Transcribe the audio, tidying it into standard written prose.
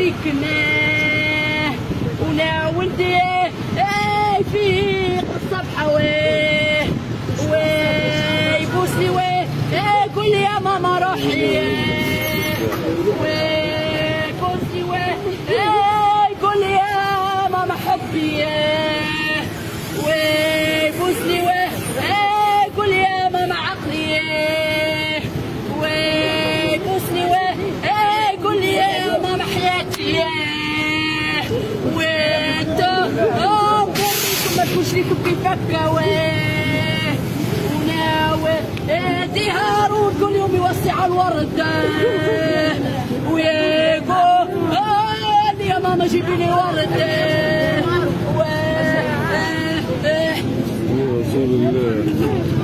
شريكنا ولا ولدي في الصبحة ويبوسني ويقول لي يا ماما روحي ويبوسني ويقول لي يا ماما حبي ويبوسني ويقول لي يا ماما عقلي ويبوسني ويقول لي يا ماما حياتي وانت ما تكونش ليكم كيفك وناوي هارون كل يوم يوصي على الورد ويقول يا ماما جيبي لي ورد رسول الله.